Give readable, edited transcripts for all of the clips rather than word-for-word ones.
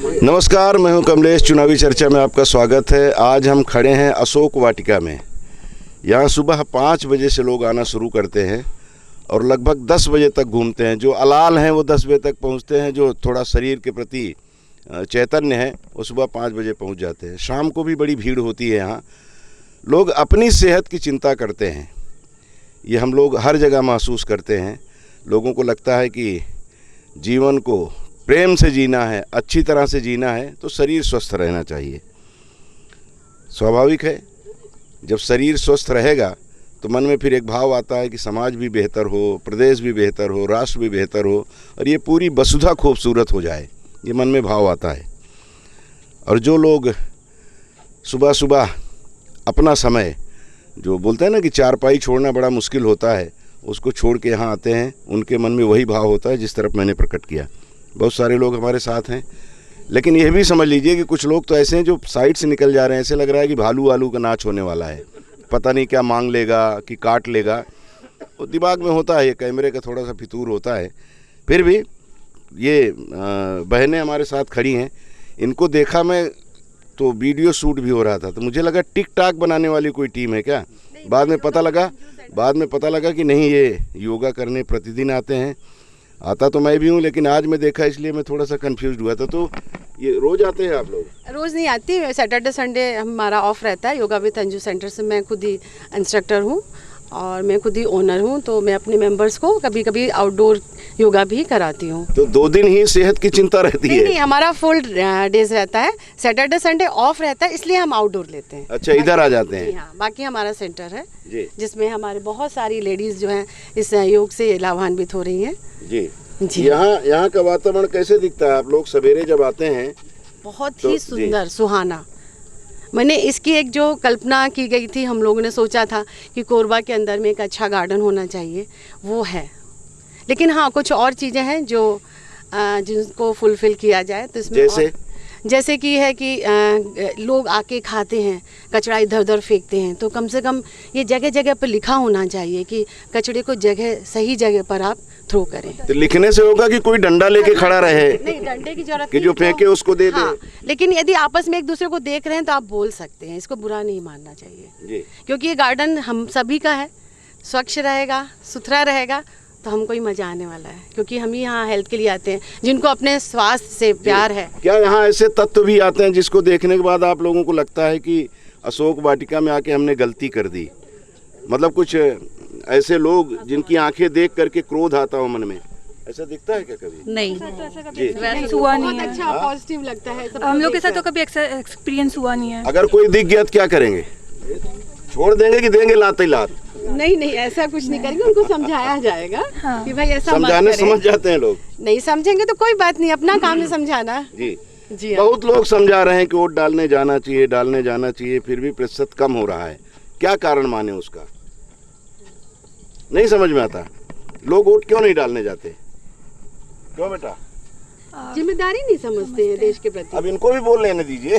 नमस्कार, मैं हूं कमलेश। चुनावी चर्चा में आपका स्वागत है। आज हम खड़े हैं अशोक वाटिका में। यहां सुबह 5 बजे से लोग आना शुरू करते हैं और लगभग 10 बजे तक घूमते हैं। जो अलाल हैं वो 10 बजे तक पहुंचते हैं, जो थोड़ा शरीर के प्रति चैतन्य है वो सुबह 5 बजे पहुंच जाते हैं। शाम को भी बड़ी भीड़ होती है यहाँ। लोग अपनी सेहत की चिंता करते हैं, ये हम लोग हर जगह महसूस करते हैं। लोगों को लगता है कि जीवन को प्रेम से जीना है, अच्छी तरह से जीना है तो शरीर स्वस्थ रहना चाहिए। स्वाभाविक है, जब शरीर स्वस्थ रहेगा तो मन में फिर एक भाव आता है कि समाज भी बेहतर हो, प्रदेश भी बेहतर हो, राष्ट्र भी बेहतर हो और ये पूरी वसुधा खूबसूरत हो जाए, ये मन में भाव आता है। और जो लोग सुबह सुबह अपना समय, जो बोलते हैं ना कि चारपाई छोड़ना बड़ा मुश्किल होता है, उसको छोड़ के यहाँ आते हैं, उनके मन में वही भाव होता है जिस तरफ मैंने प्रकट किया। बहुत सारे लोग हमारे साथ हैं, लेकिन यह भी समझ लीजिए कि कुछ लोग तो ऐसे हैं जो साइड से निकल जा रहे हैं। ऐसे लग रहा है कि भालू वालू का नाच होने वाला है, पता नहीं क्या मांग लेगा कि काट लेगा। वो दिमाग में होता है, ये कैमरे का थोड़ा सा फितूर होता है। फिर भी ये बहनें हमारे साथ खड़ी हैं, इनको देखा मैं तो वीडियो शूट भी हो रहा था, तो मुझे लगा टिक टाक बनाने वाली कोई टीम है क्या। बाद में पता लगा कि नहीं, ये योगा करने प्रतिदिन आते हैं। आता तो मैं भी हूँ, लेकिन आज मैं देखा इसलिए मैं थोड़ा सा कंफ्यूज हुआ था। तो ये रोज़ आते हैं आप लोग? रोज़ नहीं आती, सैटरडे संडे हमारा ऑफ रहता है। योगा विद अंजू सेंटर से मैं खुद ही इंस्ट्रक्टर हूँ और मैं खुद ही ओनर हूँ, तो मैं अपने मेंबर्स को कभी कभी आउटडोर योगा भी कराती हूँ। तो 2 दिन ही सेहत की चिंता रहती है? नहीं, हमारा फुल डेज रहता है। सैटरडे संडे ऑफ रहता है, इसलिए हम आउटडोर लेते हैं। अच्छा, इधर आ जाते हैं? हाँ, बाकी हमारा सेंटर है जी, जिसमें हमारे बहुत सारी लेडीज़ जो हैं इस योग से लाभान्वित हो रही हैं। जी जी। यहाँ का वातावरण कैसे दिखता है? आप लोग सवेरे जब आते हैं? बहुत ही सुंदर, सुहाना। मैंने इसकी एक जो कल्पना की गई थी, हम लोगों ने सोचा था कि कोरबा के अंदर में एक अच्छा गार्डन होना चाहिए, वो है। लेकिन हाँ, कुछ और चीज़ें हैं जो जिनको फुलफ़िल किया जाए तो इसमें जैसे कि है कि लोग आके खाते हैं, कचरा इधर उधर फेंकते हैं, तो कम से कम ये जगह जगह पर लिखा होना चाहिए कि कचरे को सही जगह पर आप थ्रो करें। तो लिखने से होगा कि कोई डंडा लेके खड़ा रहे? नहीं, डंडे की जरूरत कि जो फेंके उसको दे दे। हाँ, लेकिन यदि आपस में एक दूसरे को देख रहे हैं तो आप बोल सकते हैं, इसको बुरा नहीं मानना चाहिए जी। क्योंकि ये गार्डन हम सभी का है। स्वच्छ रहेगा, सुथरा रहेगा तो हमको ही मजा आने वाला है, क्योंकि हम ही यहाँ हेल्थ के लिए आते हैं, जिनको अपने स्वास्थ्य से प्यार है। क्या यहाँ ऐसे तत्व भी आते हैं जिसको देखने के बाद आप लोगों को लगता है कि अशोक वाटिका में आके हमने गलती कर दी? मतलब कुछ ऐसे लोग जिनकी आंखें देख करके क्रोध आता हो मन में, ऐसा दिखता है क्या कभी? नहीं, वैसे हुआ नहीं है। अच्छा, पॉजिटिव लगता है। हम लोग के साथ तो कभी एक्सपीरियंस हुआ नहीं है। अगर कोई दिख गया तो क्या करेंगे? छोड़ देंगे कि देंगे लात ही लात? नहीं, ऐसा कुछ नहीं करेंगे, उनको समझाया जाएगा। हाँ। कि भाई ऐसा समझाने समझ जाते हैं लोग? नहीं समझेंगे तो कोई बात नहीं, अपना काम है समझाना। जी। बहुत लोग समझा रहे हैं कि वोट डालने जाना चाहिए, फिर भी प्रतिशत कम हो रहा है। क्या कारण माने उसका? नहीं समझ में आता, लोग वोट क्यों नहीं डालने जाते? क्यों बेटा? जिम्मेदारी नहीं समझते हैं देश के प्रति। अब इनको भी बोल लेने दीजिए।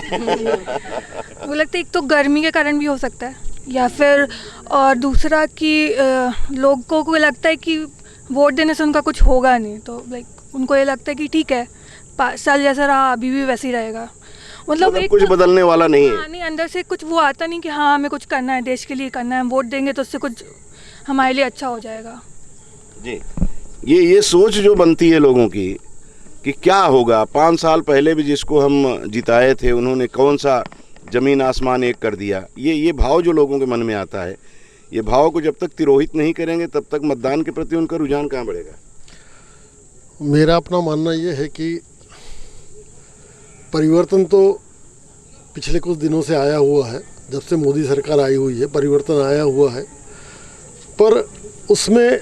वो लगता है एक तो गर्मी के कारण भी हो सकता है, या फिर और दूसरा कि लोगों को लगता है कि वोट देने से उनका कुछ होगा नहीं, तो लाइक उनको ये लगता है कि ठीक है 5 साल जैसा रहा अभी भी वैसे ही रहेगा। मतलब एक कुछ बदलने वाला नहीं है। नहीं, अंदर से कुछ वो आता नहीं कि हाँ हमें कुछ करना है, देश के लिए करना है, हम वोट देंगे तो उससे कुछ हमारे लिए अच्छा हो जाएगा। जी, ये सोच जो बनती है लोगों की कि क्या होगा। 5 साल पहले भी जिसको हम जिताए थे उन्होंने कौन सा जमीन आसमान एक कर दिया, ये भाव जो लोगों के मन में आता है, ये भाव को जब तक तिरोहित नहीं करेंगे तब तक मतदान के प्रति उनका रुझान कहाँ बढ़ेगा? मेरा अपना मानना ये है कि परिवर्तन तो पिछले कुछ दिनों से आया हुआ है, जब से मोदी सरकार आई हुई है परिवर्तन आया हुआ है, पर उसमें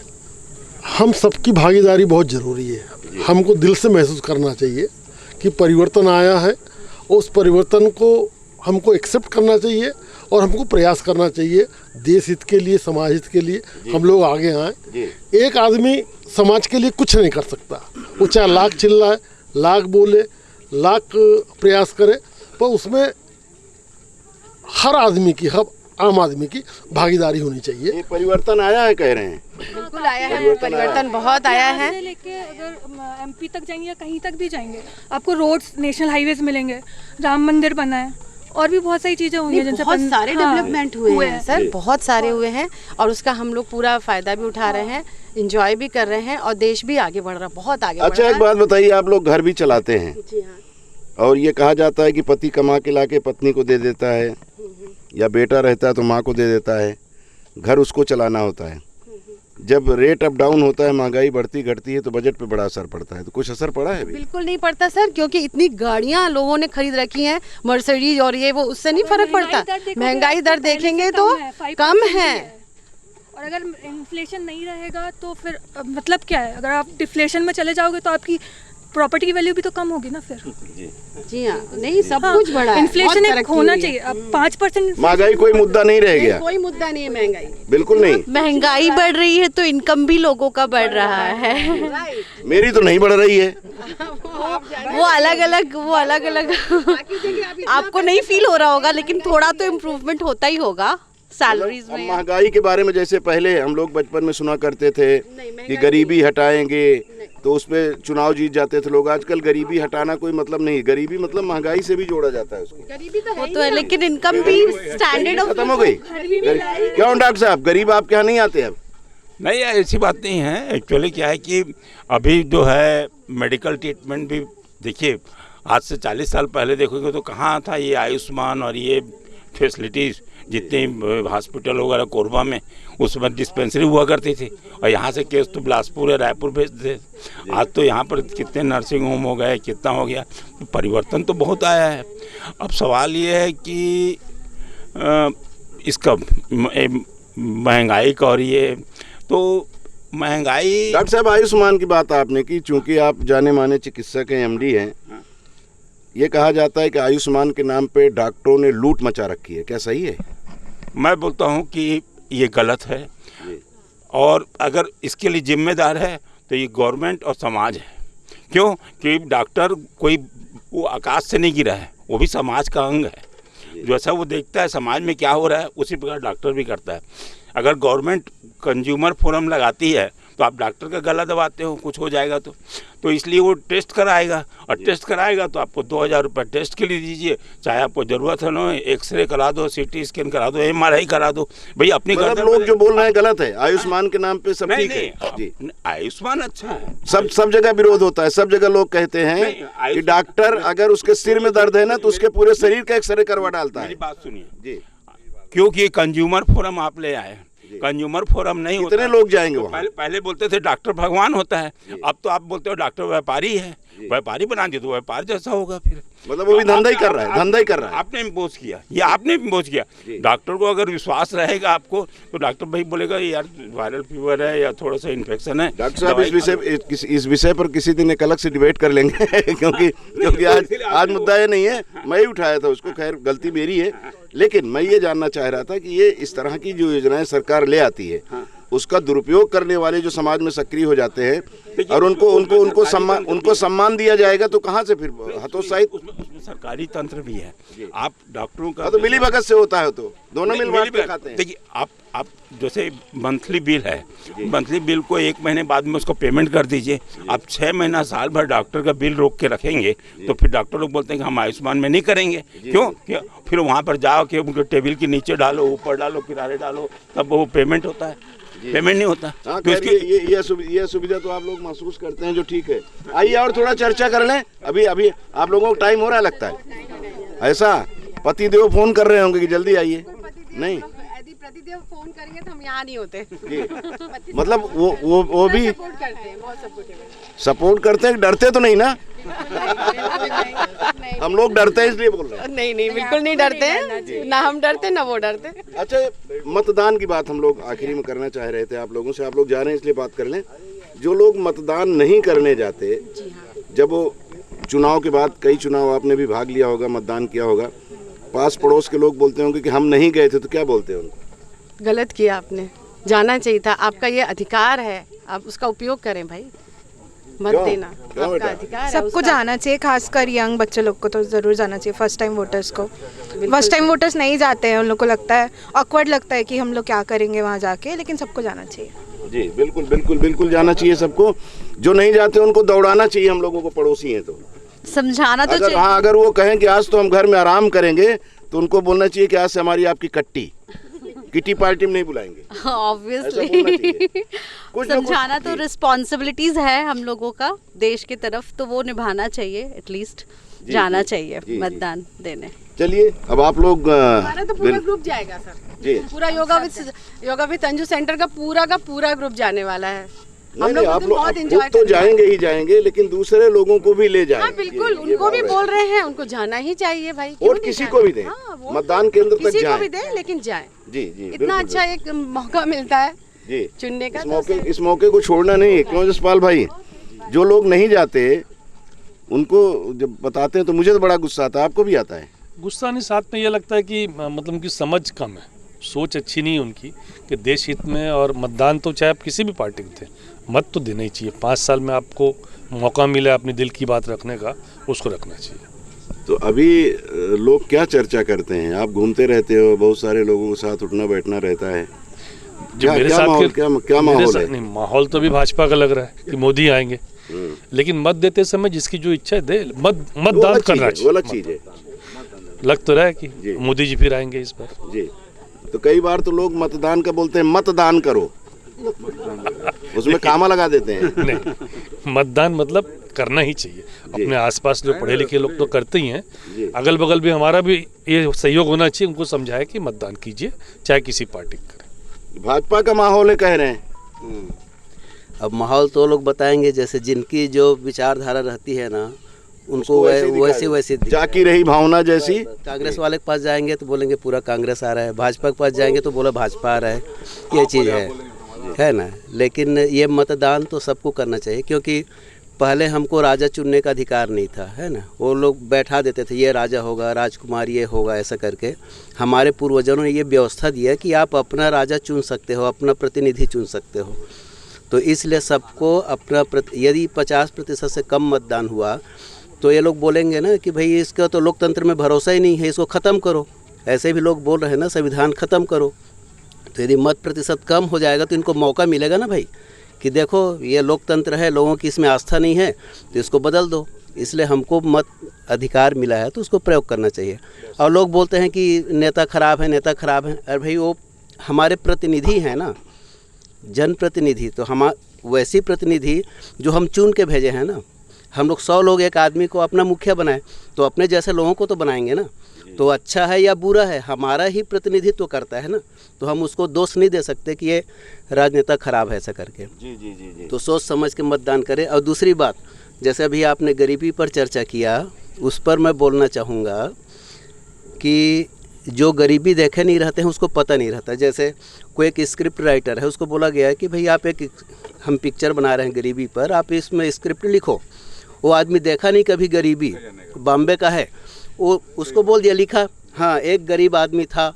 हम सबकी भागीदारी बहुत ज़रूरी है। हमको दिल से महसूस करना चाहिए कि परिवर्तन आया है, उस परिवर्तन को हमको एक्सेप्ट करना चाहिए और हमको प्रयास करना चाहिए देश हित के लिए, समाज हित के लिए हम लोग आगे आएँ। एक आदमी समाज के लिए कुछ नहीं कर सकता, वो चाहे लाख चिल्लाए, लाख बोले, लाख प्रयास करे, पर उसमें हर आदमी की, आम आदमी की भागीदारी होनी चाहिए। ये परिवर्तन आया है कह रहे हैं। बिल्कुल आया है, परिवर्तन बहुत आया है। से लेके अगर एमपी तक जाएंगे या कहीं तक भी जाएंगे, आपको रोड्स, नेशनल हाईवेज मिलेंगे, राम मंदिर बना है, और भी बहुत सारी चीज़ें हुई हैं जिनसे बहुत सारे हाँ, डेवलपमेंट हुए हैं सर, बहुत सारे हुए हैं, और उसका हम लोग पूरा फायदा भी उठा रहे हैं, इंजॉय भी कर रहे हैं, और देश भी आगे बढ़ रहा है, बहुत आगे बढ़ अच्छा, रहा एक बात बताइए, आप लोग घर भी चलाते हैं है। जी हाँ, और ये कहा जाता है कि पति कमा के लाके पत्नी को दे देता है, या बेटा रहता है तो माँ को दे देता है, घर उसको चलाना होता है। जब रेट अप डाउन होता है, महंगाई बढ़ती घटती है, तो बजट पे बड़ा असर पड़ता है। तो कुछ असर पड़ा है अभी? बिल्कुल नहीं पड़ता सर, क्योंकि इतनी गाड़ियां लोगों ने खरीद रखी हैं, मर्सिडीज और ये वो, उससे नहीं फर्क पड़ता। महंगाई दर देखेंगे तो कम है। और अगर इन्फ्लेशन नहीं रहेगा तो फिर मतलब क्या है, अगर आप डिफ्लेशन में चले जाओगे तो आपकी प्रॉपर्टी की वैल्यू भी तो कम होगी ना फिर। जी हाँ, नहीं सब कुछ बढ़ा है, इन्फ्लेशन बहुत एक तरक्की होना हुई है। चाहिए। अब 5% महंगाई कोई मुद्दा नहीं रह गया, कोई मुद्दा नहीं है महंगाई। बिल्कुल नहीं। महंगाई बढ़ रही है तो इनकम भी लोगों का बढ़ रहा है। मेरी तो नहीं बढ़ रही है। वो अलग अलग आपको नहीं फील हो रहा होगा, लेकिन थोड़ा तो इम्प्रूवमेंट होता ही होगा सैलरीज अब में। महंगाई के बारे में जैसे पहले हम लोग बचपन में सुना करते थे कि गरीबी हटाएंगे, तो उस पे चुनाव जीत जाते थे लोग। आजकल गरीबी हटाना कोई मतलब नहीं, गरीबी मतलब महंगाई से भी जोड़ा जाता है उसको। गरीबी तो वो तो है, लेकिन इनकम भी स्टैंडर्ड ऑफ खत्म हो गई। क्यों डॉक्टर साहब, गरीब आपके यहाँ नहीं आते अब? नहीं, ऐसी बात नहीं है। एक्चुअली क्या है कि अभी जो है मेडिकल ट्रीटमेंट भी देखिए, आज से 40 साल पहले देखोगे तो कहाँ था ये आयुष्मान और ये फैसिलिटीज़। जितने हॉस्पिटल वगैरह कोरबा में उस समय डिस्पेंसरी हुआ करती थी, और यहाँ से केस तो बिलासपुर या रायपुर भेजते थे। आज तो यहाँ पर कितने नर्सिंग होम हो गए, कितना हो गया, तो परिवर्तन तो बहुत आया है। अब सवाल ये है कि इसका महंगाई का, और ये तो महंगाई। डॉक्टर साहब, आयुष्मान की बात आपने की, चूंकि आप जाने माने चिकित्सक हैं, एमडी हैं, ये कहा जाता है कि आयुष्मान के नाम पे डॉक्टरों ने लूट मचा रखी है, क्या सही है? मैं बोलता हूँ कि ये गलत है, और अगर इसके लिए जिम्मेदार है तो ये गवर्नमेंट और समाज है। क्यों कि डॉक्टर कोई वो आकाश से नहीं गिरा है, वो भी समाज का अंग है। जैसा वो देखता है समाज में क्या हो रहा है, उसी प्रकार डॉक्टर भी करता है। अगर गवर्नमेंट कंज्यूमर फोरम लगाती है तो आप डॉक्टर का गला दबाते हो, कुछ हो जाएगा तो इसलिए वो टेस्ट कराएगा, और टेस्ट कराएगा तो आपको 2000 रुपये टेस्ट के लिए दीजिए, चाहे आपको ज़रूरत है ना, एक्सरे करा दो, सीटी स्कैन करा दो, MRI करा दो। भाई अपनी मतलब लोग जो बोल रहे हैं गलत है, आयुष्मान के नाम पे सब ठीक है जी। आयुष्मान अच्छा है, सब जगह विरोध होता है, सब जगह लोग कहते हैं कि डॉक्टर अगर उसके सिर में दर्द है ना तो उसके पूरे शरीर का एक्सरे करवा डालता है। मेरी बात सुनिए जी, क्योंकि कंज्यूमर फोरम आप ले आए, कंज्यूमर फोरम नहीं होता। कितने लोग जाएंगे वहाँ? पहले बोलते थे डॉक्टर भगवान होता है, अब तो आप बोलते हो डॉक्टर व्यापारी है। व्यापारी बना दिया तो व्यापार जैसा होगा फिर। मतलब वो भी धंधा ही कर रहा है, धंधा ही कर रहा है। आपने इम्पोज किया, ये आपने इम्पोज किया। डॉक्टर को अगर विश्वास रहेगा आपको तो डॉक्टर भाई बोलेगा यार वायरल फीवर है या थोड़ा सा इन्फेक्शन है। डॉक्टर साहब, इस विषय पर किसी दिन एक अलग से डिबेट कर लेंगे क्योंकि आज मुद्दा ये नहीं है, मैं ही उठाया था उसको, खैर गलती मेरी है। लेकिन मैं ये जानना चाह रहा था कि ये इस तरह की जो योजनाएं सरकार ले आती है, उसका दुरुपयोग करने वाले जो समाज में सक्रिय हो जाते हैं और उनको सम्मान दिया जाएगा तो कहाँ से फिर हतोत्साहित? उसमें सरकारी तंत्र भी है। आप डॉक्टरों का तो मिली भगत से होता है, तो दोनों मिल बांट के खाते हैं। देखिए आप जैसे मंथली बिल है, मंथली बिल को 1 महीने बाद में उसको पेमेंट कर दीजिए। आप 6 महीना साल भर डॉक्टर का बिल रोक के रखेंगे तो फिर डॉक्टर लोग बोलते हैं कि हम आयुष्मान में नहीं करेंगे। क्यों? फिर वहाँ पर जाओ कि उनके टेबल के नीचे डालो, ऊपर डालो, किनारे डालो, तब वो पेमेंट होता है। पेमेंट नहीं होता। हाँ, तो ये सुविधा तो आप लोग महसूस करते हैं, जो ठीक है। आइए और थोड़ा चर्चा कर लें। अभी आप लोगों को टाइम हो रहा लगता है ऐसा? पति देव फोन कर रहे होंगे कि जल्दी आइए। नहीं, यदि प्रतिदेव फोन करेंगे तो हम यहाँ नहीं होते जी। मतलब वो भी सपोर्ट करते हैं, बहुत सपोर्ट करते हैं। डरते तो नहीं ना? हम लोग डरते हैं इसलिए बोल रहे हैं। नहीं, बिल्कुल नहीं डरते हैं, ना हम डरते ना वो डरते। अच्छा, मतदान की बात हम लोग आखिरी में करना चाह रहे थे आप लोगों से। आप लोग जा रहे हैं इसलिए बात कर लें। जो लोग मतदान नहीं करने जाते, जब वो चुनाव के बाद, कई चुनाव आपने भी भाग लिया होगा, मतदान किया होगा, पास पड़ोस के लोग बोलते होंगे कि हम नहीं गए थे, तो क्या बोलते हैं उनको? गलत किया आपने, जाना चाहिए था, आपका ये अधिकार है, आप उसका उपयोग करें भाई। मत क्यों? देना क्यों आपका बेटा? अधिकार है सबको उसका। जाना चाहिए, खासकर यंग बच्चे लोग को तो ज़रूर जाना चाहिए, फर्स्ट टाइम वोटर्स को। फर्स्ट टाइम वोटर्स नहीं जाते हैं, उन लोग को लगता है, ऑकवर्ड लगता है कि हम लोग क्या करेंगे वहाँ जाके, लेकिन सबको जाना चाहिए। जी बिल्कुल बिल्कुल बिल्कुल जाना चाहिए सबको। जो नहीं जाते उनको दौड़ाना चाहिए, हम लोगों को, पड़ोसी हैं तो। समझाना तो अगर चाहिए। हाँ, अगर वो कहें कि आज तो हम घर में आराम करेंगे, तो उनको बोलना चाहिए कि आज से हमारी आपकी किटी पार्टी में नहीं बुलाएंगे। ऐसा बोलना ऑब्वियसली चाहिए। कुछ ना कुछ- समझाना तो जी। रिस्पॉन्सिबिलिटीज है हम लोगों का देश की तरफ, तो वो निभाना चाहिए, एटलीस्ट जी, जाना जी, चाहिए जी, जी। मतदान देने। चलिए अब आप लोग हमारा तो पूरा ग्रुप जाएगा सर। जी पूरा योगा विद अंजू सेंटर का पूरा ग्रुप जाने वाला है। नहीं लोग नहीं, उस आप दिन लोग बहुत आप enjoy खुद तो करेंगे। जाएंगे ही जाएंगे, लेकिन दूसरे लोगों को भी ले जाएंगे। हाँ बिल्कुल, ये उनको भी भाव है। बोल रहे हैं, उनको जाना ही चाहिए भाई। क्यों वोट नहीं किसी जाना? को भी दें, हाँ, वोट मतदान केंद्र तक किसी को जाएं। भी दें, लेकिन जाएं। जी जी इतना बिल्कुल, अच्छा एक मौका मिलता है जी चुनने का। इस मौके को छोड़ना नहीं है। क्यों जसपाल भाई, जो लोग नहीं जाते उनको जब बताते हैं तो मुझे तो बड़ा गुस्सा आता है, आपको भी आता है? गुस्सा नहीं, साथ में ये लगता है कि मतलब कि समझ कम है, सोच अच्छी नहीं है उनकी कि देश हित में। और मतदान तो चाहे आप किसी भी पार्टी के थे, मत तो देना ही चाहिए। 5 साल में आपको मौका मिला अपने दिल की बात रखने का, उसको रखना चाहिए। तो अभी लोग क्या चर्चा करते हैं? आप घूमते रहते हो, बहुत सारे लोगों के साथ उठना बैठना रहता है। जो मेरे क्या साथ माहौल के- क्या मेरे माहौल साथ है? नहीं, माहौल तो अभी भाजपा का लग रहा है कि मोदी आएंगे, लेकिन मत देते समय जिसकी जो इच्छा है दे, वो मतदान अलग चीज करना है, वो अलग चाहिए। चीज है। लग तो रहा है कि जी। मोदी जी फिर आएंगे इस बार। जी तो कई बार तो लोग मतदान का बोलते हैं, मतदान करो, उसमें कामा लगा देते हैं। नहीं, मतदान मतलब करना ही चाहिए। अपने आसपास जो पढ़े लिखे लोग तो करते ही जी। हैं, अगल बगल भी हमारा भी ये सहयोग होना चाहिए, उनको समझाए कि मतदान कीजिए, चाहे किसी पार्टी का करें। भाजपा का माहौल है कह रहे हैं। अब माहौल तो लोग बताएंगे, जैसे जिनकी जो विचारधारा रहती है ना, उनको वैसी जाकी रही भावना जैसी। कांग्रेस वाले के पास जाएंगे तो बोलेंगे पूरा कांग्रेस आ रहा है, भाजपा के पास जाएंगे तो बोला भाजपा आ रहा है, ये चीज़ है ना। लेकिन ये मतदान तो सबको करना चाहिए, क्योंकि पहले हमको राजा चुनने का अधिकार नहीं था, है ना। वो लोग बैठा देते थे, ये राजा होगा, राजकुमार ये होगा, ऐसा करके हमारे पूर्वजों ने ये व्यवस्था दी है कि आप अपना राजा चुन सकते हो, अपना प्रतिनिधि चुन सकते हो। तो इसलिए सबको अपना यदि 50% से कम मतदान हुआ तो ये लोग बोलेंगे ना कि भाई इसका तो लोकतंत्र में भरोसा ही नहीं है, इसको ख़त्म करो। ऐसे भी लोग बोल रहे हैं ना, संविधान ख़त्म करो। तो यदि मत प्रतिशत कम हो जाएगा तो इनको मौका मिलेगा ना भाई, कि देखो ये लोकतंत्र है, लोगों की इसमें आस्था नहीं है, तो इसको बदल दो। इसलिए हमको मत अधिकार मिला है तो उसको प्रयोग करना चाहिए। और लोग बोलते हैं कि नेता खराब है, नेता खराब है। अरे भाई, वो हमारे प्रतिनिधि हैं ना, जनप्रतिनिधि। तो हम वैसी प्रतिनिधि जो हम चुन के भेजे हैं ना। हम लोग 100 लोग एक आदमी को अपना मुखिया बनाए, तो अपने जैसे लोगों को तो बनाएंगे ना। तो अच्छा है या बुरा है, हमारा ही प्रतिनिधित्व करता है ना, तो हम उसको दोष नहीं दे सकते कि ये राजनेता खराब है ऐसा करके। जी जी जी जी। तो सोच समझ के मतदान करें। और दूसरी बात, जैसे अभी आपने गरीबी पर चर्चा किया, उस पर मैं बोलना चाहूँगा कि जो गरीबी देखे नहीं रहते हैं उसको पता नहीं रहता। जैसे कोई एक स्क्रिप्ट राइटर है, उसको बोला गया है कि भाई आप हम पिक्चर बना रहे हैं गरीबी पर, आप इसमें स्क्रिप्ट लिखो। वो आदमी देखा नहीं कभी गरीबी, बॉम्बे का है, वो उसको बोल दिया, लिखा। हाँ, एक गरीब आदमी था,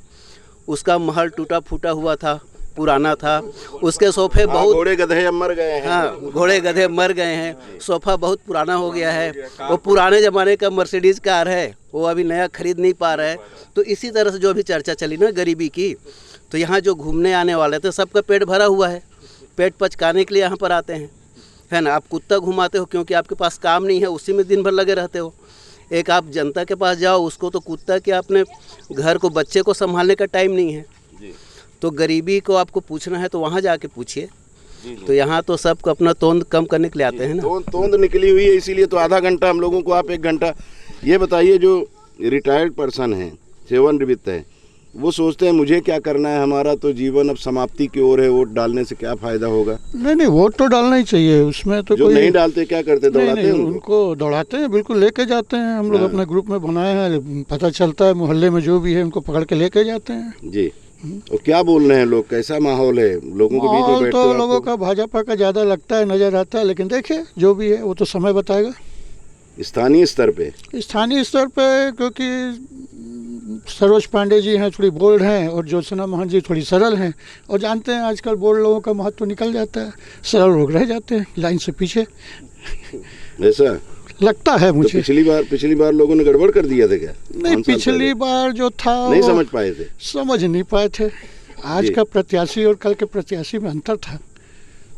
उसका महल टूटा फूटा हुआ था, पुराना था, उसके सोफे बहुत, घोड़े गधे अब मर गए हैं। हाँ, घोड़े गधे मर गए हैं, सोफ़ा बहुत पुराना हो गया है, वो पुराने ज़माने का मर्सिडीज़ कार है, वो अभी नया खरीद नहीं पा रहा है। तो इसी तरह से जो भी चर्चा चली ना गरीबी की, तो यहाँ जो घूमने आने वाले थे सबका पेट भरा हुआ है, पेट पचकाने के लिए यहाँ पर आते हैं, है ना। आप कुत्ता घुमाते हो क्योंकि आपके पास काम नहीं है, उसी में दिन भर लगे रहते हो। एक आप जनता के पास जाओ, उसको तो कुत्ता के अपने घर को, बच्चे को संभालने का टाइम नहीं है। तो गरीबी को आपको पूछना है तो वहाँ जाके पूछिए। तो यहाँ तो सबको अपना तोंद कम करने के लिए आते हैं ना। तोंद निकली हुई है, इसीलिए तो आधा घंटा हम लोगों को, आप 1 घंटा। ये बताइए, जो रिटायर्ड पर्सन है, सेवानिवृत्त है, वो सोचते हैं मुझे क्या करना है, हमारा तो जीवन अब समाप्ति की ओर है, वोट डालने से क्या फायदा होगा? नहीं, वोट तो डालना ही चाहिए, उसमें तो जो कोई नहीं डालते क्या करते, दौड़ाते हैं उनको? उनको दौड़ाते हैं, बिल्कुल लेके जाते हैं। हम लोग अपने ग्रुप में बनाए हैं, पता चलता है मोहल्ले में जो भी है उनको पकड़ के लेके जाते हैं। जी। और क्या बोल रहे हैं लोग, कैसा माहौल है लोगों के बीच में माहौल बैठते तो हो लोगों आपको? का भाजपा का ज़्यादा लगता है, नज़र आता है, लेकिन देखिए जो भी है वो तो समय बताएगा। स्थानीय स्तर पे, स्थानीय स्तर पे, क्योंकि सरोज पांडे जी हैं, थोड़ी बोल्ड हैं, और ज्योत्सना महंत जी थोड़ी सरल हैं। और जानते हैं आजकल बोल्ड लोगों का महत्व निकल जाता है, सरल लोग रह जाते हैं लाइन से पीछे। ऐसा लगता है तो मुझे। पिछली बार लोगों ने गड़बड़ कर दिया था क्या? नहीं, 5 साल पिछली पहले? बार जो था नहीं वो समझ पाए थे। समझ नहीं पाए थे। आज जी। का प्रत्याशी और कल के प्रत्याशी में अंतर था।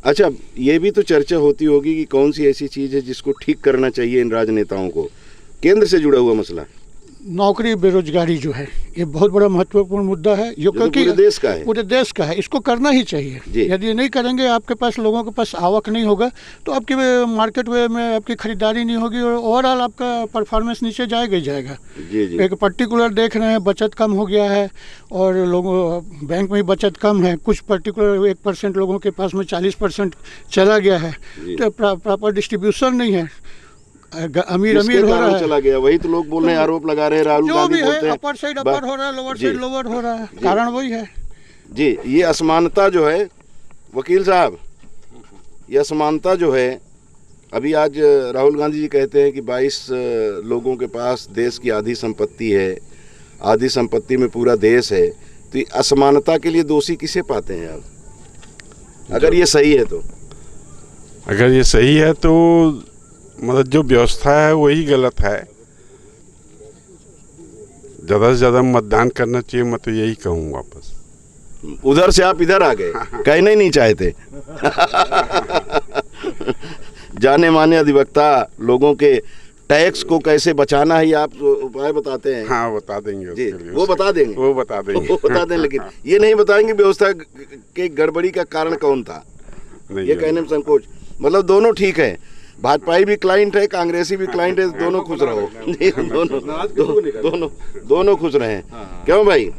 अच्छा, ये भी तो चर्चा होती होगी कि कौन सी ऐसी चीज है जिसको ठीक करना चाहिए इन राजनेताओं को। केंद्र से जुड़ा हुआ मसला, नौकरी बेरोजगारी जो है, ये बहुत बड़ा महत्वपूर्ण मुद्दा है, जो तो क्योंकि पूरे देश का है। पूरे देश का है। इसको करना ही चाहिए। जी। यदि ये नहीं करेंगे, आपके पास लोगों के पास आवक नहीं होगा, तो आपकी मार्केट में आपकी खरीदारी नहीं होगी और ओवरऑल आपका परफॉर्मेंस नीचे जाएगा ही जाएगा। जी जी। एक पर्टिकुलर देख रहे हैं, बचत कम हो गया है और लोगों बैंक में बचत कम है। कुछ पर्टिकुलर 1% लोगों के पास में 40% चला गया है। जी। तो प्रॉपर डिस्ट्रीब्यूशन नहीं है। अमीर किसके अमीर हो कारण रहा है, चला गया? वही तो लोग बोल रहे हैं, आरोप लगा रहे हैं, राहुल जो गांधी भी बोलते है, हैं। अपर साइड अपर हो रहा है, लोअर जी। साइड लोअर हो रहा है। कारण वही है। जी, ये असमानता जो है वकील साहब, ये असमानता जो है, अभी आज राहुल गांधी जी कहते हैं कि 22 लोगों के पास देश की आधी संपत्ति है, आधी संपत्ति में पूरा देश है। तो ये असमानता के लिए दोषी किसे पाते हैं आप, अगर ये सही है तो? अगर ये सही है तो मतलब जो व्यवस्था है वही गलत है। ज़्यादा से ज़्यादा मतदान करना चाहिए, मैं तो यही कहूँगा वापस। उधर से आप इधर आ गए, कहना ही नहीं चाहते। जाने माने अधिवक्ता, लोगों के टैक्स को कैसे बचाना है, ये आप उपाय बताते हैं। हाँ, बता देंगे जी, उसके लिए। वो बता देंगे। वो बता देंगे। वो बता दें, लेकिन ये नहीं बताएंगे व्यवस्था के गड़बड़ी का कारण कौन था। नहीं, ये कहने में संकोच, मतलब दोनों ठीक है, भाजपाई भी क्लाइंट है, कांग्रेसी भी क्लाइंट है, दोनों खुश रहो। दोनों खुश रहे। क्यों भाई,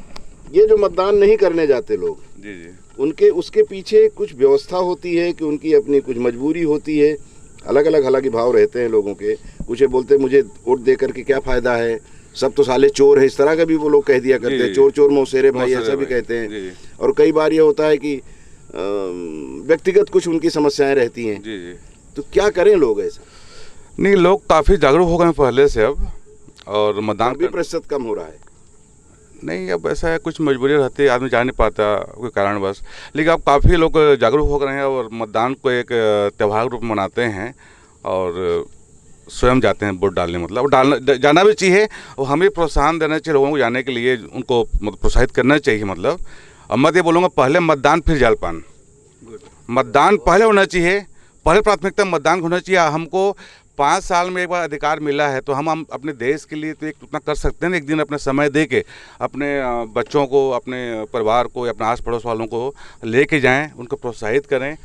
ये जो मतदान नहीं करने जाते लोग, जी जी, उनके उसके पीछे कुछ व्यवस्था होती है कि उनकी अपनी कुछ मजबूरी होती है। अलग अलग हालांकि भाव रहते हैं लोगों के। कुछ ये बोलते हैं मुझे वोट दे करके क्या फ़ायदा है, सब तो साले चोर है, इस तरह का भी वो लोग कह दिया करते हैं। चोर चोर मौसेरे भाई, ऐसा भी कहते हैं। और कई बार ये होता है कि व्यक्तिगत कुछ उनकी समस्याएं रहती हैं। जी जी। तो क्या करें लोग ऐसा? नहीं, लोग काफ़ी जागरूक हो गए हैं पहले से अब, और मतदान भी प्रतिशत कम हो रहा है। नहीं, अब ऐसा है, कुछ मजबूरी रहती है, आदमी जा नहीं पाता कोई कारणवश, लेकिन अब काफ़ी लोग जागरूक हो गए हैं और मतदान को एक त्यौहार रूप में मनाते हैं और स्वयं जाते हैं वोट डालने। मतलब जाना भी चाहिए और हमें प्रोत्साहन देना चाहिए लोगों को जाने के लिए, उनको प्रोत्साहित करना चाहिए। मतलब अब मैं ये बोलूँगा, पहले मतदान फिर जलपान। मतदान पहले होना चाहिए, पहले प्राथमिकता मतदान होना चाहिए। हमको 5 साल में एक बार अधिकार मिला है तो हम अपने देश के लिए तो एक उतना कर सकते हैं, एक दिन अपना समय दे के अपने बच्चों को, अपने परिवार को या अपने आस पड़ोस वालों को लेके जाएं, उनको प्रोत्साहित करें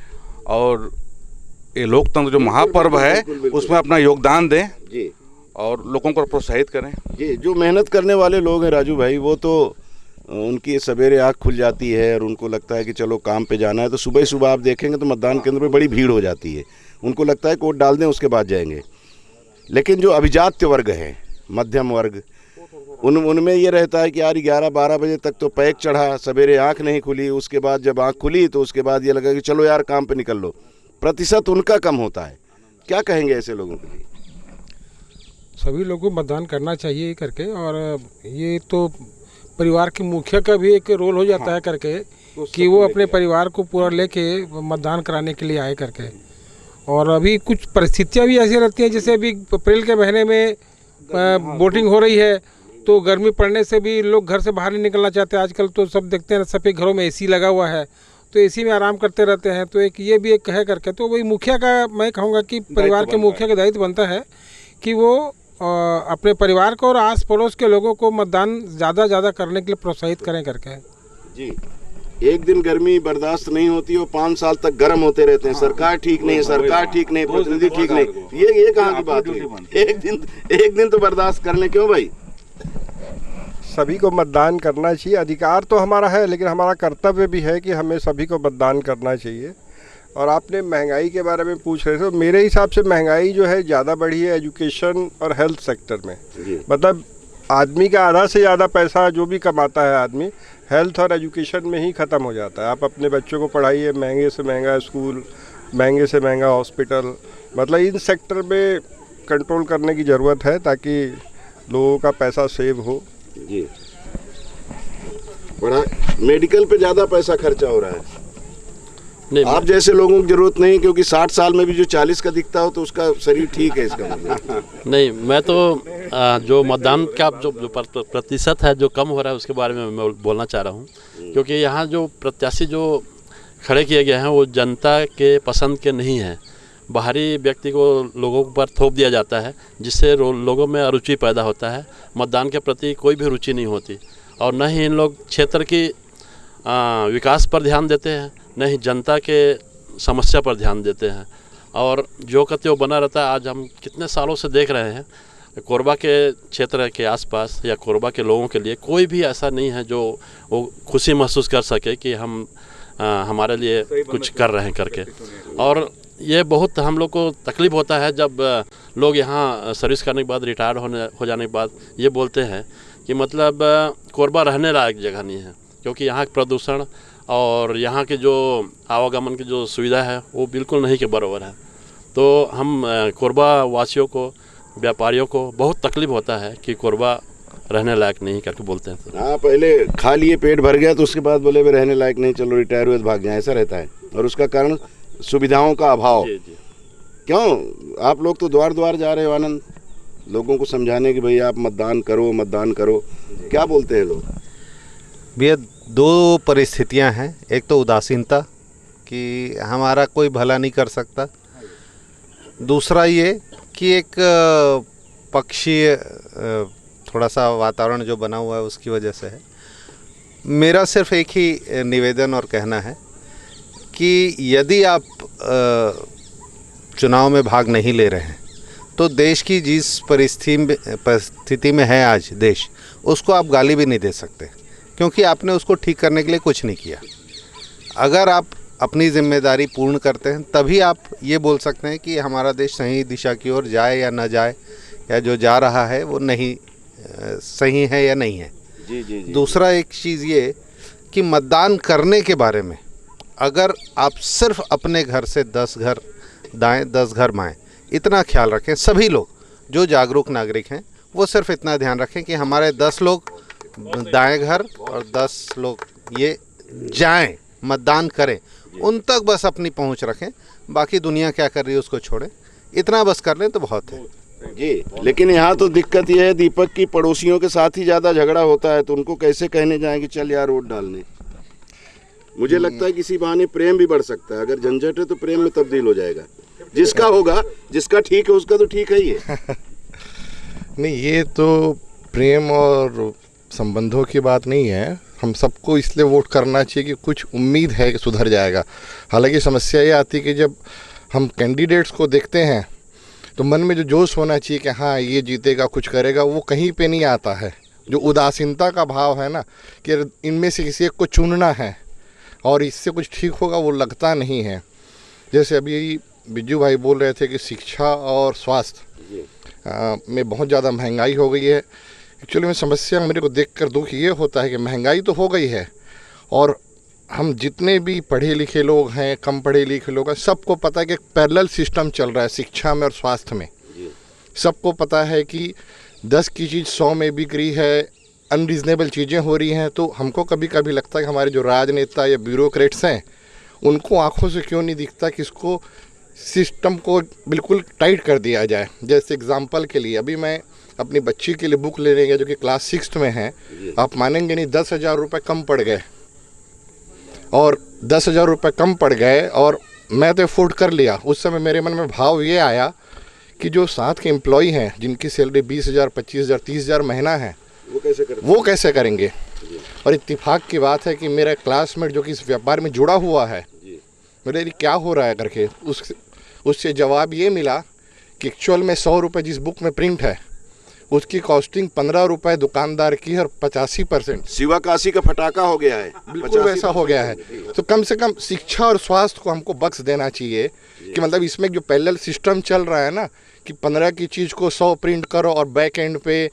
और ये लोकतंत्र जो महापर्व है उसमें अपना योगदान दें जी, और लोगों को प्रोत्साहित करें। जी, जो मेहनत करने वाले लोग हैं राजू भाई, वो तो उनकी सवेरे आँख खुल जाती है और उनको लगता है कि चलो काम पे जाना है, तो सुबह ही सुबह आप देखेंगे तो मतदान केंद्र में बड़ी भीड़ हो जाती है। उनको लगता है कि वोट डाल दें उसके बाद जाएंगे। लेकिन जो अभिजात्य वर्ग है, मध्यम वर्ग, उनमें ये रहता है कि यार 11-12 बजे तक तो पैक चढ़ा, सवेरे आँख नहीं खुली, उसके बाद जब आँख खुली तो उसके बाद ये लगा कि चलो यार काम पे निकल लो। प्रतिशत उनका कम होता है। क्या कहेंगे ऐसे लोगों के लिए? सभी लोगों को मतदान करना चाहिए करके, और ये तो परिवार के मुखिया का भी एक रोल हो जाता है करके कि वो अपने परिवार को पूरा लेके मतदान कराने के लिए आए करके। और अभी कुछ परिस्थितियां भी ऐसी रहती हैं, जैसे अभी अप्रैल के महीने में वोटिंग हो रही है तो गर्मी पड़ने से भी लोग घर से बाहर नहीं निकलना चाहते। आजकल तो सब देखते हैं सबके घरों में एसी लगा हुआ है, तो एसी में आराम करते रहते हैं। तो एक ये भी एक है करके, तो वही मुखिया का, मैं कहूँगा कि परिवार के मुखिया का दायित्व बनता है कि वो अपने परिवार को और आस पड़ोस के लोगों को मतदान ज़्यादा करने के लिए प्रोत्साहित करें करके। जी, एक दिन गर्मी बर्दाश्त नहीं होती और 5 साल तक गर्म होते रहते हैं। सरकार ठीक नहीं है, सरकार ठीक नहीं, प्रतिनिधि ठीक नहीं। ये कहाँ की बात हुई? एक दिन तो बर्दाश्त कर लें। क्यों भाई? सभी को मतदान करना चाहिए। अधिकार तो हमारा है, लेकिन हमारा कर्तव्य भी है कि हमें सभी को मतदान करना चाहिए। और आपने महंगाई के बारे में पूछ रहे थे, तो मेरे हिसाब से महंगाई जो है ज़्यादा बढ़ी है एजुकेशन और हेल्थ सेक्टर में। मतलब आदमी का आधा से ज़्यादा पैसा जो भी कमाता है आदमी, हेल्थ और एजुकेशन में ही ख़त्म हो जाता है। आप अपने बच्चों को पढ़ाइए, महंगे से महंगा स्कूल, महंगे से महंगा हॉस्पिटल। मतलब इन सेक्टर में कंट्रोल करने की ज़रूरत है ताकि लोगों का पैसा सेव हो। जी, बड़ा मेडिकल पे ज़्यादा पैसा खर्चा हो रहा है। नहीं, आप जैसे लोगों की जरूरत नहीं, क्योंकि 60 साल में भी जो 40 का दिखता हो तो उसका शरीर ठीक है, इसका मतलब। नहीं, मैं तो जो मतदान का जो प्रतिशत है जो कम हो रहा है उसके बारे में मैं बोलना चाह रहा हूँ, क्योंकि यहाँ जो प्रत्याशी जो खड़े किए गए हैं वो जनता के पसंद के नहीं हैं। बाहरी व्यक्ति को लोगों पर थोप दिया जाता है, जिससे लोगों में अरुचि पैदा होता है, मतदान के प्रति कोई भी रुचि नहीं होती, और न ही इन लोग क्षेत्र की विकास पर ध्यान देते हैं, न ही जनता के समस्या पर ध्यान देते हैं, और जो कत्यो बना रहता है। आज हम कितने सालों से देख रहे हैं कोरबा के क्षेत्र के आसपास या कोरबा के लोगों के लिए कोई भी ऐसा नहीं है जो वो खुशी महसूस कर सके कि हम हमारे लिए कुछ कर रहे हैं करके। और ये बहुत हम लोग को तकलीफ़ होता है जब लोग यहाँ सर्विस करने के बाद रिटायर हो जाने के बाद ये बोलते हैं कि मतलब कोरबा रहने लायक जगह नहीं है, क्योंकि यहाँ प्रदूषण और यहाँ के जो आवागमन की जो सुविधा है वो बिल्कुल नहीं के बराबर है। तो हम कोरबा वासियों को, व्यापारियों को बहुत तकलीफ होता है कि कोरबा रहने लायक नहीं करके बोलते हैं। तो हाँ, पहले खा लिए, पेट भर गया तो उसके बाद बोले वे रहने लायक नहीं, चलो रिटायर हुए तो भाग जाए, ऐसा रहता है। और उसका कारण सुविधाओं का अभाव। क्यों आप लोग तो द्वार द्वार जा रहे हो आनंद, लोगों को समझाने कि भाई आप मतदान करो, मतदान करो, क्या बोलते हैं लोग? भैया दो परिस्थितियां हैं, एक तो उदासीनता कि हमारा कोई भला नहीं कर सकता, दूसरा ये कि एक पक्षीय थोड़ा सा वातावरण जो बना हुआ है उसकी वजह से है। मेरा सिर्फ एक ही निवेदन और कहना है कि यदि आप चुनाव में भाग नहीं ले रहे हैं तो देश की जिस परिस्थिति में है आज देश, उसको आप गाली भी नहीं दे सकते, क्योंकि आपने उसको ठीक करने के लिए कुछ नहीं किया। अगर आप अपनी जिम्मेदारी पूर्ण करते हैं तभी आप ये बोल सकते हैं कि हमारा देश सही दिशा की ओर जाए या न जाए, या जो जा रहा है वो नहीं सही है या नहीं है। जी। दूसरा एक चीज़ ये कि मतदान करने के बारे में अगर आप सिर्फ अपने घर से 10 घर दाएं 10 घर बाएं इतना ख्याल रखें, सभी लोग जो जागरूक नागरिक हैं वो सिर्फ इतना ध्यान रखें कि हमारे 10 लोग दाएं घर और 10 लोग ये जाएं, मतदान करें, उन तक बस अपनी पहुंच रखें, बाकी दुनिया क्या कर रही है उसको छोड़ें, इतना बस कर लें तो बहुत है जी। लेकिन यहाँ तो दिक्कत यह है दीपक की पड़ोसियों के साथ ही ज़्यादा झगड़ा होता है, तो उनको कैसे कहने जाएंगे चल यार वोट डालने। मुझे लगता है किसी बहाने प्रेम भी बढ़ सकता है, अगर झंझट है तो प्रेम में तब्दील हो जाएगा। जिसका होगा, जिसका ठीक है उसका तो ठीक है ही है। नहीं, ये तो प्रेम और संबंधों की बात नहीं है। हम सबको इसलिए वोट करना चाहिए कि कुछ उम्मीद है कि सुधर जाएगा। हालांकि समस्या ये आती है कि जब हम कैंडिडेट्स को देखते हैं तो मन में जो जोश होना चाहिए कि हाँ ये जीतेगा, कुछ करेगा, वो कहीं पे नहीं आता है। जो उदासीनता का भाव है ना कि इनमें से किसी एक को चुनना है और इससे कुछ ठीक होगा, वो लगता नहीं है। जैसे अभी बिज्जू भाई बोल रहे थे कि शिक्षा और स्वास्थ्य में बहुत ज़्यादा महंगाई हो गई है। एक्चुअली में समस्या मेरे को देखकर दुख ये होता है कि महंगाई तो हो गई है, और हम जितने भी पढ़े लिखे लोग हैं, कम पढ़े लिखे लोग हैं, सबको पता है कि एक पैरेलल सिस्टम चल रहा है शिक्षा में और स्वास्थ्य में। सबको पता है कि 10 की चीज़ 100 में बिक रही है, अनरीजनेबल चीज़ें हो रही हैं। तो हमको कभी कभी लगता है कि हमारे जो राजनेता या ब्यूरोक्रेट्स हैं उनको आंखों से क्यों नहीं दिखता कि इसको सिस्टम को बिल्कुल टाइट कर दिया जाए। जैसे एग्जांपल के लिए अभी मैं अपनी बच्ची के लिए बुक लेने गया जो कि क्लास 6 में है, आप मानेंगे नहीं 10,000 रुपये कम पड़ गए, और 10,000 रुपये कम पड़ गए और मैं तो अफोर्ड कर लिया। उस समय मेरे मन में भाव ये आया कि जो साथ के एम्प्लॉय हैं जिनकी सैलरी 20,000, 25,000, 30,000 महीना है, वो कैसे करेंगे। और इत्तेफाक की बात है कि मेरा क्लासमेट जो कि इस व्यापार में जुड़ा हुआ है, मेरे लिए क्या हो रहा है करके उससे जवाब ये मिला कि एक्चुअल में 100 रुपये जिस बुक में प्रिंट है उसकी कॉस्टिंग 15 रुपये दुकानदार की है और 85% शिवा काशी का फटाका हो गया है, बिल्कुल वैसा हो गया है। तो कम से कम शिक्षा और स्वास्थ्य को हमको बख्श देना चाहिए कि मतलब इसमें जो पैरेलल सिस्टम चल रहा है ना कि 15 की चीज़ को 100 प्रिंट करो और बैक एंड पे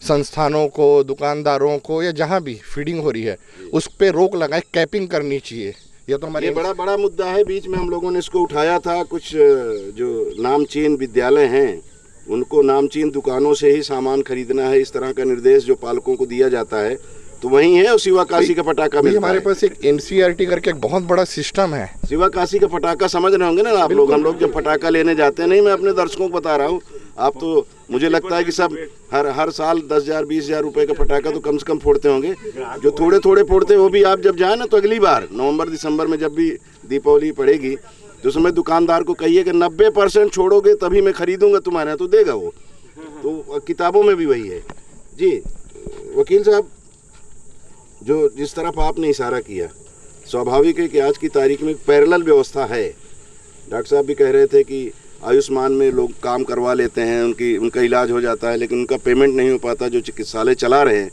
संस्थानों को, दुकानदारों को या जहाँ भी फीडिंग हो रही है उस पर रोक लगाए, कैपिंग करनी चाहिए। ये तो हमारे बड़ा मुद्दा है, बीच में हम लोगों ने इसको उठाया था। कुछ जो नामचीन विद्यालय हैं उनको नामचीन दुकानों से ही सामान खरीदना है, इस तरह का निर्देश जो पालकों को दिया जाता है तो वही है और शिवाकाशी का पटाखा मिलता हमारे है। पास एक एनसीईआरटी करके एक बहुत बड़ा सिस्टम है। शिवाकाशी का पटाखा समझ रहे होंगे ना आप लोग। हम लोग जब पटाखा लेने जाते हैं, नहीं मैं अपने दर्शकों को बता रहा हूँ, आप तो मुझे लगता है कि सब हर साल 10,000 20,000 रुपए का पटाखा तो कम से कम फोड़ते होंगे। जो थोड़े थोड़े फोड़ते हैं वो भी आप जब जाए ना तो अगली बार नवंबर दिसंबर में जब भी दीपावली पड़ेगी तो उसमें दुकानदार को कहिए कि 90% छोड़ोगे तभी मैं खरीदूंगा तुम्हारे यहाँ, तो देगा वो। तो किताबों में भी वही है जी। वकील साहब, जो जिस तरफ आपने इशारा किया, स्वाभाविक है कि आज की तारीख में पैरेलल व्यवस्था है। डॉक्टर साहब भी कह रहे थे कि आयुष्मान में लोग काम करवा लेते हैं, उनका इलाज हो जाता है, लेकिन उनका पेमेंट नहीं हो पाता। जो चिकित्सालय चला रहे हैं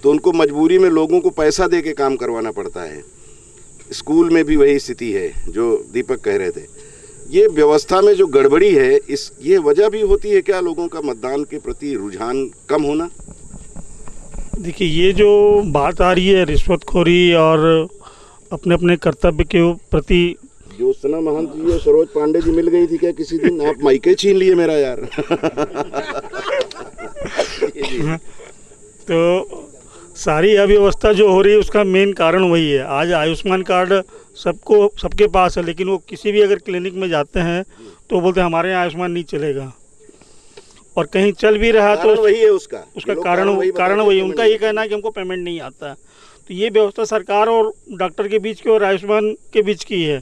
तो उनको मजबूरी में लोगों को पैसा दे के काम करवाना पड़ता है। स्कूल में भी वही स्थिति है जो दीपक कह रहे थे। ये व्यवस्था में जो गड़बड़ी है, ये वजह भी होती है क्या लोगों का मतदान के प्रति रुझान कम होना? देखिए, ये जो बात आ रही है रिश्वतखोरी और अपने अपने कर्तव्य के प्रति, ज्योत्सना महंत जी और सरोज पांडे जी मिल गई थी क्या किसी दिन? आप माइके छीन लिए मेरा यार। तो सारी अव्यवस्था जो हो रही है उसका मेन कारण वही है। आज आयुष्मान कार्ड सबके पास है, लेकिन वो किसी भी अगर क्लिनिक में जाते हैं तो बोलते हैं हमारे यहाँ आयुष्मान नहीं चलेगा, और कहीं चल भी रहा तो वही है उसका कारण वही। उनका ये कहना है कि हमको पेमेंट नहीं आता। तो ये व्यवस्था सरकार और डॉक्टर के बीच की और आयुष्मान के बीच की है,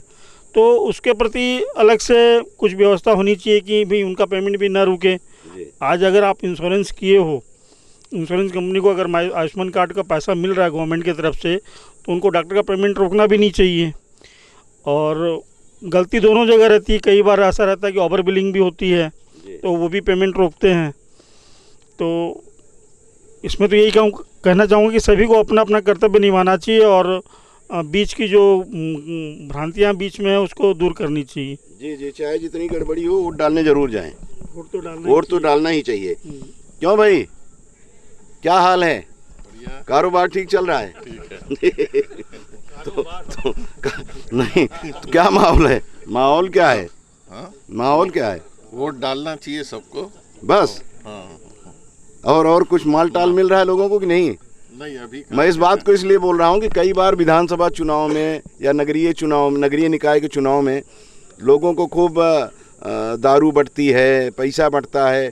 तो उसके प्रति अलग से कुछ व्यवस्था होनी चाहिए कि भाई उनका पेमेंट भी ना रुके। आज अगर आप इंश्योरेंस किए हो, इंश्योरेंस कंपनी को अगर आयुष्मान कार्ड का पैसा मिल रहा है गवर्नमेंट की तरफ से, तो उनको डॉक्टर का पेमेंट रोकना भी नहीं चाहिए। और गलती दोनों जगह रहती है। कई बार ऐसा रहता है कि ओवर बिलिंग भी होती है, तो वो भी पेमेंट रोकते हैं। तो इसमें तो यही कहना चाहूँगा कि सभी को अपना अपना कर्तव्य निभाना चाहिए और बीच की जो भ्रांतियाँ बीच में है उसको दूर करनी चाहिए। जी, चाहे जितनी गड़बड़ी हो वोट डालने जरूर जाएं। वोट तो डालना ही चाहिए। क्यों भाई, क्या हाल है? कारोबार ठीक चल रहा है? तो नहीं तो क्या माहौल है? माहौल क्या है? माहौल क्या है? वोट डालना चाहिए सबको बस। और कुछ माल टाल मिल रहा है लोगों को कि नहीं? नहीं, अभी मैं इस बात को इसलिए बोल रहा हूँ कि कई बार विधानसभा चुनाव में या नगरीय निकाय के चुनाव में लोगों को खूब दारू बंटती है, पैसा बंटता है,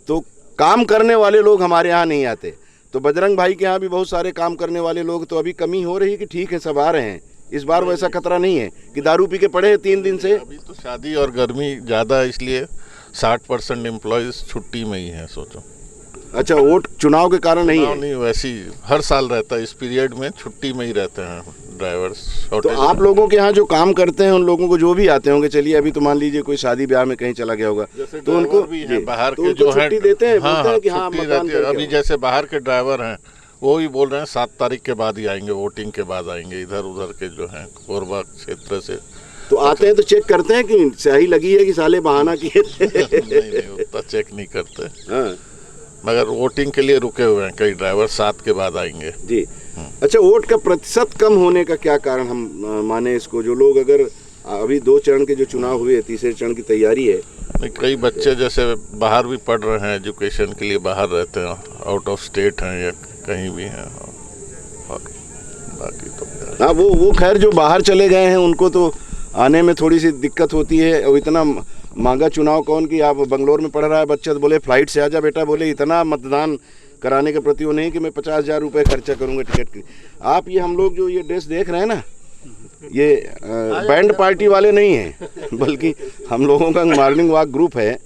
तो काम करने वाले लोग हमारे यहाँ नहीं आते। तो बजरंग भाई के यहाँ भी बहुत सारे काम करने वाले लोग, तो अभी कमी हो रही है कि ठीक है सब आ रहे हैं? इस बार वैसा खतरा नहीं है कि दारू पी के पड़े हैं 3 दिन से? अभी तो शादी और गर्मी ज़्यादा है, इसलिए 60% एम्प्लॉयज़ छुट्टी में ही है। सोचो। अच्छा, वोट चुनाव के कारण नहीं है? नहीं, वैसी हर साल रहता है, इस पीरियड में छुट्टी में ही रहते हैं ड्राइवर्स। तो आप लोगों के यहाँ जो काम करते हैं उन लोगों को जो भी आते होंगे, चलिए अभी तो मान लीजिए कोई शादी ब्याह में कहीं चला गया होगा, तो उनको भी है बाहर तो के जो है छुट्टी देते हैं, बोलते हैं कि हाँ छुट्टी मतदान रहती है। करके अभी आओ। जैसे बाहर के ड्राइवर हैं वो भी बोल रहे हैं 7 तारीख के बाद ही आएंगे, वोटिंग के बाद आएंगे। इधर उधर के जो हैं कोरबा क्षेत्र से तो आते हैं तो चेक करते हैं कि स्याही लगी है कि साले बहाना किए थे। नहीं, उतना चेक नहीं करते। मगर वोटिंग के लिए रुके हुए हैं कई ड्राइवर, 7 के बाद आएंगे। जी। अच्छा, वोट का प्रतिशत कम होने का क्या कारण हम माने इसको? जो लोग अगर अभी 2 चरण के जो चुनाव हुए, तीसरे चरण की तैयारी है, कई बच्चे जैसे बाहर भी पढ़ रहे हैं, एजुकेशन के लिए बाहर रहते हैं, आउट ऑफ स्टेट हैं या कहीं भी हैं। और बाकी तो हाँ, वो खैर जो बाहर चले गए हैं उनको तो आने में थोड़ी सी दिक्कत होती है। और इतना महंगा चुनाव कौन कि आप बंगलोर में पढ़ रहा है बच्चा, तो बोले फ्लाइट से आजा बेटा, बोले इतना मतदान कराने के प्रति वो नहीं कि मैं 50,000 रुपये खर्चा करूँगा टिकट की। आप ये हम लोग जो ये ड्रेस देख रहे हैं ना, ये बैंड पार्टी वाले नहीं हैं, बल्कि हम लोगों का मॉर्निंग वॉक ग्रुप है।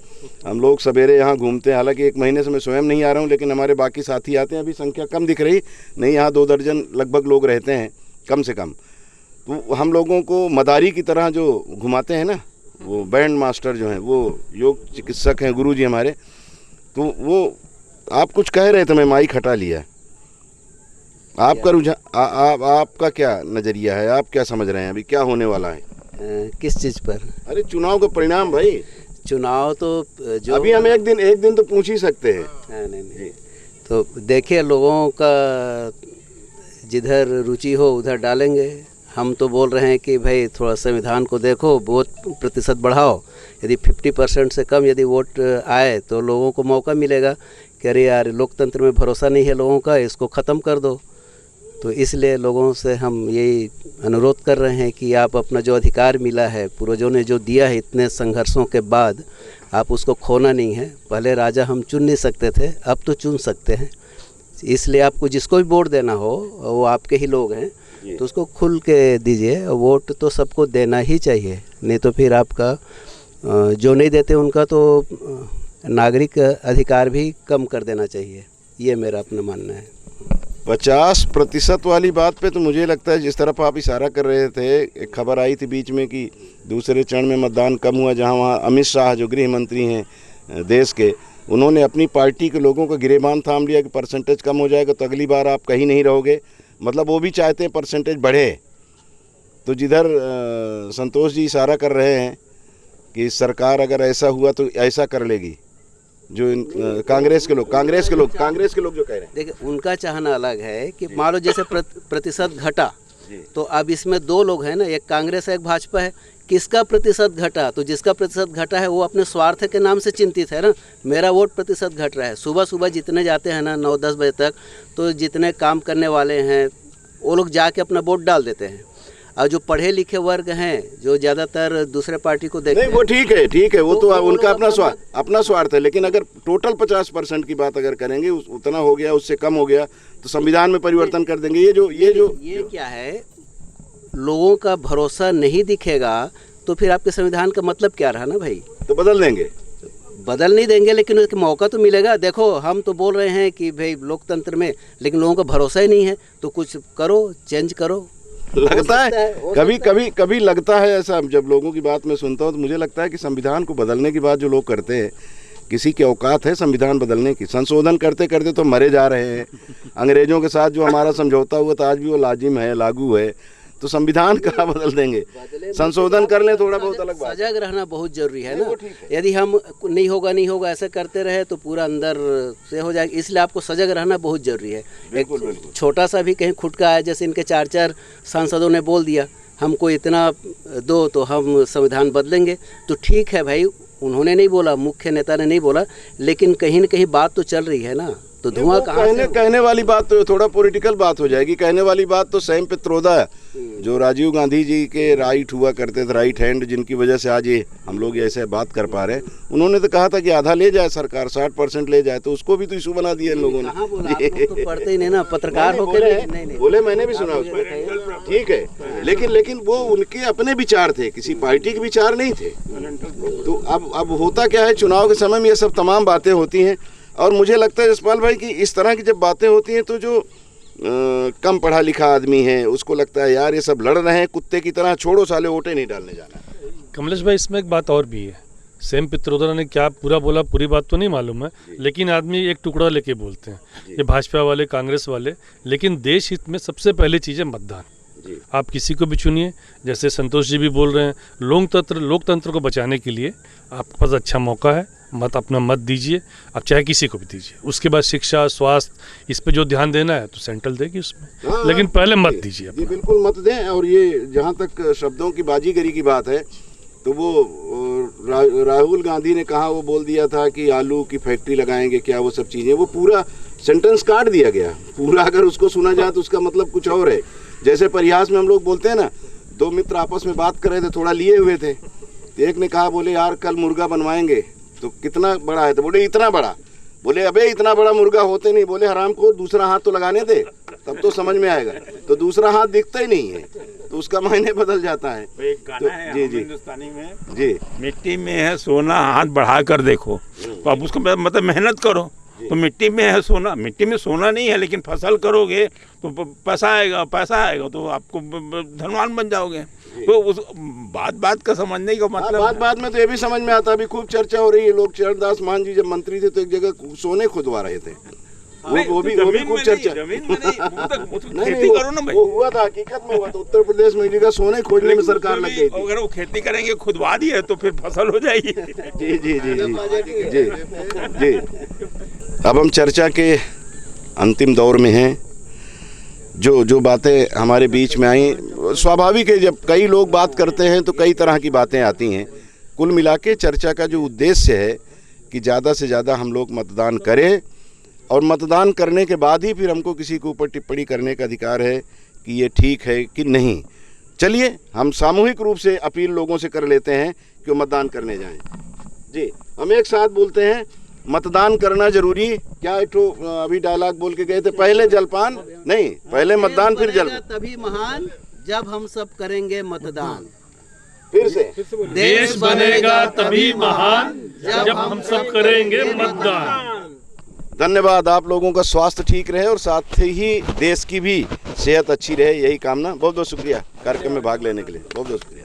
हम लोग सवेरे यहाँ घूमते हैं। हालांकि 1 महीने से मैं स्वयं नहीं आ रहा हूँ, लेकिन हमारे बाकी साथी आते हैं। अभी संख्या कम दिख रही नहीं, यहाँ 2 दर्जन लगभग लोग रहते हैं कम से कम। तो हम लोगों को मदारी की तरह जो घुमाते हैं ना, वो बैंड मास्टर जो हैं, वो योग चिकित्सक हैं, गुरुजी हमारे। तो वो आप कुछ कह रहे थे, मैं माइक हटा लिया। आपका रुझान आपका क्या नज़रिया है? आप क्या समझ रहे हैं अभी क्या होने वाला है? किस चीज़ पर? अरे चुनाव का परिणाम भाई। चुनाव तो जो अभी हम एक दिन तो पूछ ही सकते हैं। नहीं। तो देखिए, लोगों का जिधर रुचि हो उधर डालेंगे। हम तो बोल रहे हैं कि भाई थोड़ा संविधान को देखो, वोट प्रतिशत बढ़ाओ। यदि 50% से कम यदि वोट आए तो लोगों को मौका मिलेगा कि अरे यार लोकतंत्र में भरोसा नहीं है लोगों का, इसको ख़त्म कर दो। तो इसलिए लोगों से हम यही अनुरोध कर रहे हैं कि आप अपना जो अधिकार मिला है, पूर्वजों ने जो दिया है इतने संघर्षों के बाद, आप उसको खोना नहीं है। पहले राजा हम चुन नहीं सकते थे, अब तो चुन सकते हैं। इसलिए आपको जिसको भी वोट देना हो वो आपके ही लोग हैं, तो उसको खुल के दीजिए। वोट तो सबको देना ही चाहिए, नहीं तो फिर आपका जो नहीं देते उनका तो नागरिक अधिकार भी कम कर देना चाहिए। ये मेरा अपना मानना है। 50% वाली बात पे तो मुझे लगता है जिस तरफ आप इशारा कर रहे थे, एक खबर आई थी बीच में कि दूसरे चरण में मतदान कम हुआ, जहां वहाँ अमित शाह जो गृह मंत्री हैं देश के, उन्होंने अपनी पार्टी के लोगों का गिरेबान थाम लिया कि परसेंटेज कम हो जाएगा तो अगली बार आप कहीं नहीं रहोगे। मतलब वो भी चाहते हैं परसेंटेज बढ़े। तो जिधर संतोष जी इशारा कर रहे हैं कि सरकार अगर ऐसा हुआ तो ऐसा कर लेगी, जो कांग्रेस के लोग जो कह रहे हैं। देखिए, उनका चाहना अलग है कि मान लो जैसे प्रतिशत घटा, तो अब इसमें दो लोग हैं ना, एक कांग्रेस है एक भाजपा है। किसका प्रतिशत घटा? तो जिसका प्रतिशत घटा है वो अपने स्वार्थ के नाम से चिंतित है ना। मेरा वोट प्रतिशत घट रहा है। सुबह सुबह जितने जाते हैं ना 9-10 बजे तक, तो जितने काम करने वाले हैं वो लोग जाके अपना वोट डाल देते हैं। और जो पढ़े लिखे वर्ग हैं, जो ज़्यादातर दूसरे पार्टी को देखते हैं, वो ठीक है, वो तो उनका अपना स्वार्थ है। लेकिन अगर टोटल 50% की बात अगर करेंगे, उतना हो गया, उससे कम हो गया, तो संविधान में परिवर्तन कर देंगे। ये क्या है, लोगों का भरोसा नहीं दिखेगा तो फिर आपके संविधान का मतलब क्या रहा ना भाई। तो बदल देंगे, बदल नहीं देंगे, लेकिन उसका मौका तो मिलेगा। देखो, हम तो बोल रहे हैं कि भाई लोकतंत्र में, लेकिन लोगों का भरोसा ही नहीं है, तो कुछ करो, चेंज करो। लगता है कभी लगता है ऐसा, जब लोगों की बात मैं सुनता हूँ तो मुझे लगता है कि संविधान को बदलने की बात जो लोग करते हैं, किसी की औकात है संविधान बदलने की? संशोधन करते करते तो मरे जा रहे हैं। अंग्रेजों के साथ जो हमारा समझौता हुआ था आज भी वो लाजिम है, लागू है। तो संविधान कहाँ बदल देंगे? संशोधन कर लें थोड़ा बहुत, अलग बात। सजग रहना बहुत जरूरी है ना। यदि हम नहीं होगा ऐसा करते रहे तो पूरा अंदर से हो जाएगा। इसलिए आपको सजग रहना बहुत जरूरी है। एक छोटा सा भी कहीं खुटका है, जैसे इनके 4 सांसदों ने बोल दिया हमको इतना दो तो हम संविधान बदलेंगे, तो ठीक है भाई, उन्होंने नहीं बोला, मुख्य नेता ने नहीं बोला, लेकिन कहीं न कहीं बात तो चल रही है ना। तो धुआं कहने वाली बात तो थोड़ा पॉलिटिकल बात हो जाएगी। कहने वाली बात तो सैम पित्रोदा, जो राजीव गांधी जी के राइट हुआ करते थे, राइट हैंड, जिनकी वजह से आज ये हम लोग ऐसे बात कर पा रहे हैं, उन्होंने तो कहा था कि आधा ले जाए सरकार, 60% ले जाए, तो उसको भी तो इशू बना दिया इन लोगों ने। तो पढ़ते ही नहीं ना, पत्रकार होकर नहीं बोले, मैंने भी सुना उसको, ठीक है, लेकिन वो उनके अपने विचार थे, किसी पार्टी के विचार नहीं थे। तो अब होता क्या है, चुनाव के समय में ये सब तमाम बातें होती हैं। और मुझे लगता है जसपाल भाई कि इस तरह की जब बातें होती हैं तो जो कम पढ़ा लिखा आदमी है उसको लगता है यार ये सब लड़ रहे हैं कुत्ते की तरह, छोड़ो साले, वोटें नहीं डालने जाना। कमलेश भाई, इसमें एक बात और भी है। सैम पित्रोदा ने क्या पूरा बोला, पूरी बात तो नहीं मालूम है, लेकिन आदमी एक टुकड़ा लेके बोलते हैं, ये भाजपा वाले, कांग्रेस वाले। लेकिन देश हित में सबसे पहली चीज़ है मतदान। आप किसी को भी चुनिए, जैसे संतोष जी भी बोल रहे हैं, लोकतंत्र को बचाने के लिए आपके पास अच्छा मौका है, अपना मत दीजिए, आप चाहे किसी को भी दीजिए। उसके बाद शिक्षा, स्वास्थ्य, इस पे जो ध्यान देना है तो सेंट्रल देगी उसमें, लेकिन पहले मत दीजिए। जी बिल्कुल मत दें। और ये जहाँ तक शब्दों की बाजीगरी की बात है, तो वो राहुल गांधी ने कहा, वो बोल दिया था कि आलू की फैक्ट्री लगाएंगे क्या, वो सब चीज़ें, वो पूरा सेंटेंस काट दिया गया पूरा। अगर उसको सुना जाए तो उसका मतलब कुछ और है। जैसे परिहास में हम लोग बोलते हैं ना, 2 मित्र आपस में बात कर रहे थे, थोड़ा लिए हुए थे, तो एक ने कहा, बोले यार कल मुर्गा बनवाएंगे, तो कितना बड़ा है? तो बोले इतना बड़ा। बोले अबे इतना बड़ा मुर्गा होते नहीं। बोले हराम को दूसरा हाथ तो लगाने दे, तब तो समझ में आएगा। तो दूसरा हाथ दिखता ही नहीं है, तो उसका मायने बदल जाता है। एक गाना है हिंदुस्तानी में, जी, मिट्टी में है सोना हाथ बढ़ा कर देखो, तो आप उसको मतलब मेहनत करो। तो मिट्टी में है सोना, मिट्टी में सोना नहीं है, लेकिन फसल करोगे तो पैसा आएगा, तो आपको धनवान बन जाओगे। तो उस बात का समझने का मतलब, बात में तो ये भी समझ में आता है। अभी खूब चर्चा हो रही है, लोग चरणदास मान जी जब मंत्री थे तो एक जगह सोने खुदवा रहे थे, वो भी खूब चर्चा। खेती करो ना भाई, वो हुआ था, हकीकत में हुआ था। उत्तर प्रदेश में जगह सोने खोजने में सरकार लग गई थी। अगर वो खेती करेंगे, खुदवा दिए तो फिर फसल हो जाएगी। जी जी जी जी जी जी। अब हम चर्चा के अंतिम दौर में हैं। जो बातें हमारे बीच में आई, स्वाभाविक है, जब कई लोग बात करते हैं तो कई तरह की बातें आती हैं। कुल मिला के चर्चा का जो उद्देश्य है कि ज़्यादा से ज़्यादा हम लोग मतदान करें और मतदान करने के बाद ही फिर हमको किसी के ऊपर टिप्पणी करने का अधिकार है कि ये ठीक है कि नहीं। चलिए हम सामूहिक रूप से अपील लोगों से कर लेते हैं कि वो मतदान करने जाएं। जी, हम एक साथ बोलते हैं, मतदान करना जरूरी। क्या एक तो अभी डायलॉग बोल के गए थे, पहले जलपान नहीं, पहले मतदान फिर जलपान। तभी महान जब हम सब करेंगे मतदान। फिर से, देश बनेगा तभी महान जब हम सब करेंगे मतदान। धन्यवाद। आप लोगों का स्वास्थ्य ठीक रहे और साथ ही देश की भी सेहत अच्छी रहे, यही कामना। बहुत बहुत शुक्रिया कार्यक्रम में भाग लेने के लिए, बहुत बहुत शुक्रिया।